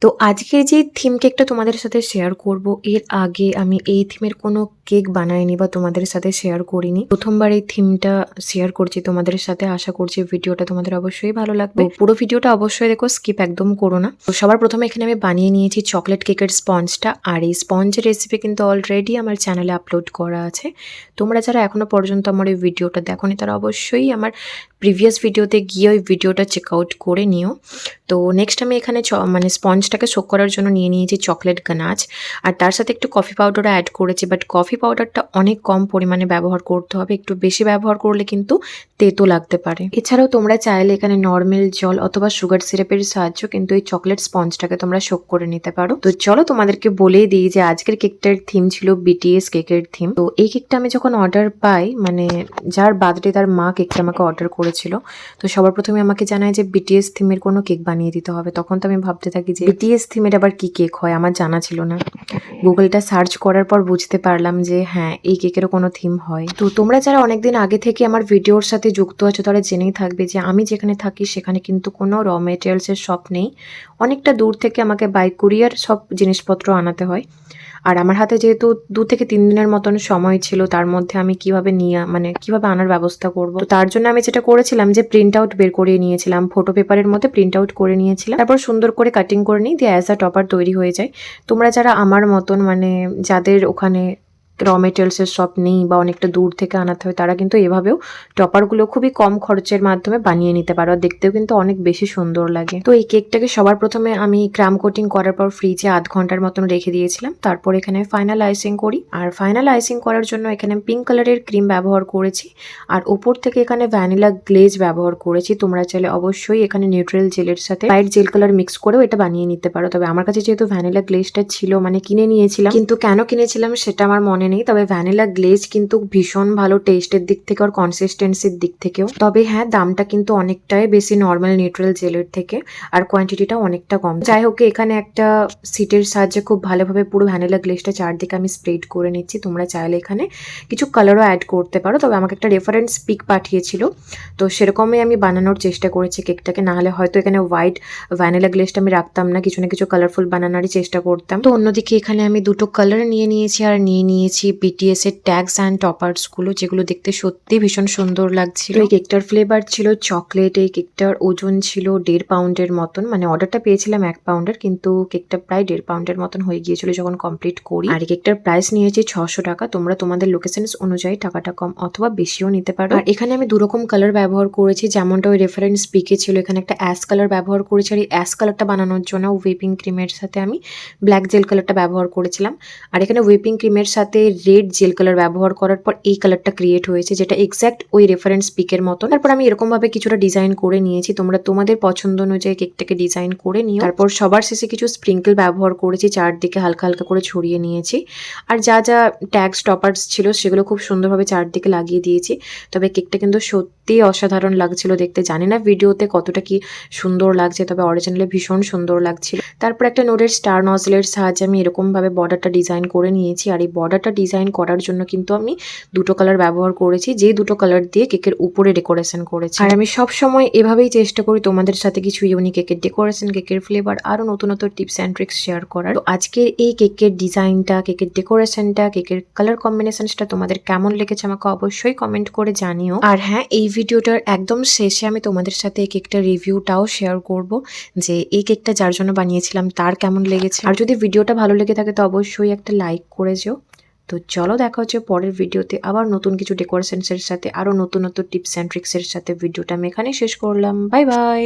তো আজকের যে থিম কেকটা তোমাদের সাথে শেয়ার করব, এর আগে আমি এই থিমের কোনো কেক বানাইনি বা তোমাদের সাথে শেয়ার করিনি। প্রথমবার এই থিমটা শেয়ার করছি তোমাদের সাথে। আশা করছি ভিডিওটা তোমাদের অবশ্যই ভালো লাগবে। পুরো ভিডিওটা অবশ্যই দেখো, স্কিপ একদম করো না। তো সবার প্রথমে এখানে আমি বানিয়ে নিয়েছি চকলেট কেকের স্পঞ্জটা। আর এই স্পঞ্জের রেসিপি কিন্তু অলরেডি আমার চ্যানেলে আপলোড করা আছে। তোমরা যারা এখনো পর্যন্ত আমার এই ভিডিওটা দেখোনি তারা অবশ্যই আমার প্রিভিয়াস ভিডিওতে গিয়ে ওই ভিডিওটা চেক আউট করে নিও। তো নেক্সট আমি এখানে স্পঞ্জটাকে সোক করার জন্য নিয়ে নিয়েছি চকলেট গানাচ, আর তার সাথে একটু কফি পাউডারও অ্যাড করেছি। বাট কফি পাউডারটা অনেক কম পরিমাণে ব্যবহার করতে হবে, একটু বেশি ব্যবহার করলে কিন্তু তেতো লাগতে পারে। এছাড়াও তোমরা চাইলে এখানে নর্মাল জল অথবা সুগার সিরাপের সাহায্য কিন্তু এই চকলেট স্পঞ্জটাকে তোমরা সোক করে নিতে পারো। তো চলো তোমাদেরকে বলেই দিই যে আজকের কেকটার থিম ছিল বিটিএস কেকের থিম। তো এই কেকটা আমি যখন অর্ডার পাই, যার বার্থডে তার মা কেকটা আমাকে অর্ডার করেছিল, তো সবার প্রথমে আমাকে জানায় যে বিটিএস থিমের কোনো কেক বানিয়ে দিতে হবে। তখন তো আমি ভাবতে থাকি যে বিটিএস থিমের আবার কি কেক হয়, আমার জানা ছিল না। গুগলটা সার্চ করার পর বুঝতে পারলাম যে হ্যাঁ, এই কেকেরও কোনো থিম হয়। তো তোমরা যারা অনেকদিন আগে থেকে আমার ভিডিওর সাথে যুক্ত আছো তারা জেনেই থাকবে যে আমি যেখানে থাকি সেখানে কিন্তু কোনো র মেটেরিয়ালসের শপ নেই। অনেকটা দূর থেকে আমাকে বাই কুরিয়ার সব জিনিসপত্র আনাতে হয়। আর আমার হাতে যেহেতু 2 থেকে 3 দিনের মতন সময় ছিল, তার মধ্যে আমি কিভাবে কিভাবে আনার ব্যবস্থা করব। তো তার জন্য আমি যেটা করেছিলাম যে প্রিন্ট আউট বের করে নিয়েছিলাম, ফটো পেপারের মধ্যে প্রিন্ট আউট করে নিয়েছিলাম। তারপর সুন্দর করে কাটিং করে নিই, দিয়ে অ্যাজ আ টপার তৈরি হয়ে যায়। তোমরা যারা আমার মতন যাদের ওখানে র মেটেরিয়ালসের শপ নেই বা অনেকটা দূর থেকে আনাতে হয়, তারা কিন্তু এভাবেও টপারগুলো খুবই কম খরচের মাধ্যমে বানিয়ে নিতে পারো। আর দেখতেও কিন্তু অনেক বেশি সুন্দর লাগে। তো এই কেকটাকে সবার প্রথমে আমি ক্রাম কোটিং করার পর ফ্রিজে আধ ঘন্টার মতন রেখে দিয়েছিলাম। তারপর এখানে ফাইনাল আইসিং করি। আর ফাইনাল আইসিং করার জন্য এখানে পিঙ্ক কালারের ক্রিম ব্যবহার করেছি, আর ওপর থেকে এখানে ভ্যানিলা গ্লেজ ব্যবহার করেছি। তোমরা চাইলে অবশ্যই এখানে নিউট্রাল জেলের সাথে লাইট জেল কালার মিক্স করেও এটা বানিয়ে নিতে পারো। তবে আমার কাছে যেহেতু ভ্যানিলা গ্লেজটা ছিল, কিনে নিয়েছিলাম, কিন্তু কেন কিনেছিলাম সেটা আমার মনে নেই। তবে ভ্যানিলা গ্লেজ কিন্তু ভীষণ ভালো টেস্টের দিক থেকে আর কনসিস্টেন্সির দিক থেকেও। তবে হ্যাঁ, দামটা কিন্তু অনেকটাই বেশি নর্মাল নিউট্রাল জেলের থেকে, আর কোয়ান্টিটিটা অনেকটা কম। যাই হোক, এখানে একটা সিটের সাহায্যে খুব ভালোভাবে পুরো ভ্যানিলা গ্লেজটা চারদিকে আমি স্প্রেড করে নিচ্ছি। তোমরা চাইলে এখানে কিছু কালারও অ্যাড করতে পারো। তবে আমাকে একটা রেফারেন্স পিক পাঠিয়েছিল, তো সেরকমই আমি বানানোর চেষ্টা করেছি কেকটাকে। না হলে হয়তো এখানে হোয়াইট ভ্যানিলা গ্লেজটা আমি রাখতাম না, কিছু না কিছু কালারফুল বানানোরই চেষ্টা করতাম। তো অন্যদিকে এখানে আমি দুটো কালার নিয়ে নিয়েছি, আর নিয়ে নিয়েছি বিটিএস এর ট্যাগস অ্যান্ড টপার্স গুলো, যেগুলো দেখতে সত্যি ভীষণ সুন্দর লাগছিল। এই কেকটার ফ্লেভার ছিল চকলেট। এই কেকটার ওজন ছিল 1.5 পাউন্ডের মতন। অর্ডারটা পেয়েছিলাম 1 পাউন্ডের, কিন্তু কেকটা প্রায় 1.5 পাউন্ডের মতন হয়ে গিয়েছিল যখন কমপ্লিট করি। আর এই কেকটার প্রাইস নিয়েছি 600 টাকা। তোমরা তোমাদের লোকেশন অনুযায়ী টাকাটা কম অথবা বেশিও নিতে পারো। আর এখানে আমি 2 রকম কালার ব্যবহার করেছি, যেমনটা ওই রেফারেন্স পিকে ছিল। এখানে একটা অ্যাশ কালার ব্যবহার করেছি, আর এই অ্যাশ কালারটা বানানোর জন্য হুইপিং ক্রিমের সাথে আমি ব্ল্যাক জেল কালারটা ব্যবহার করেছিলাম। আর এখানে হুইপিং ক্রিমের সাথে রেড জেল কালার ব্যবহার করার পর এই কালারটা ক্রিয়েট হয়েছে, যেটা এক্স্যাক্ট ওই রেফারেন্স পিকের মতো। তারপর আমি এরকম ভাবে কিছুটা ডিজাইন করে নিয়েছি। তোমরা তোমাদের পছন্দ অনুযায়ী কেকটাকে ডিজাইন করে নিও। তারপর সবার শেষে কিছু স্প্রিঙ্কেল ব্যবহার করেছি, চারদিকে হালকা হালকা করে ছড়িয়ে নিয়েছি। আর যা যা ট্যাগস টপার্স ছিল সেগুলো খুব সুন্দরভাবে চারদিকে লাগিয়ে দিয়েছি। তবে কেকটা কিন্তু সত্যি অসাধারণ লাগছিল দেখতে। জানি না ভিডিওতে কতটা কি সুন্দর লাগছে, তবে অরিজিনালি ভীষণ সুন্দর লাগছিল। তারপর একটা নোডের স্টার নজলের সাহায্যে আমি এরকম ভাবে বর্ডারটা ডিজাইন করে নিয়েছি। আর এই বর্ডারটা ডিজাইন করার জন্য কিন্তু আমি 2টো কালার ব্যবহার করেছি, যে 2টো কালার দিয়ে কেকের উপরে ডেকোরেশন করেছি। আর আমি সব সময় এভাবেই চেষ্টা করি তোমাদের সাথে কিছু ইউনিক কেকের ডেকোরেশন, কেকের ফ্লেভার, আরো নতুন নতুন টিপস অ্যান্ড ট্রিক্স শেয়ার করার। তো আজকের এই কেকের ডিজাইনটা, কেকের ডেকোরেশনটা, কেকের কালার কম্বিনেশনটা তোমাদের কেমন লেগেছে আমাকে অবশ্যই কমেন্ট করে জানিও। আর হ্যাঁ, এই ভিডিওটার একদম শেষে আমি তোমাদের সাথে এই কেকটার রিভিউটাও শেয়ার করব, যে এই কেকটা যার জন্য বানিয়েছিলাম তার কেমন লেগেছে। আর যদি ভিডিওটা ভালো লেগে থাকে তো অবশ্যই একটা লাইক করে যেও। তো চলো, দেখা হচ্ছে পরের ভিডিওতে আবার নতুন কিছু ডেকোরেশনসের সাথে, আরো নতুন নতুন টিপস অ্যান্ড ট্রিক্সের সাথে। ভিডিওটা আমি এখানেই শেষ করলাম। Bye bye.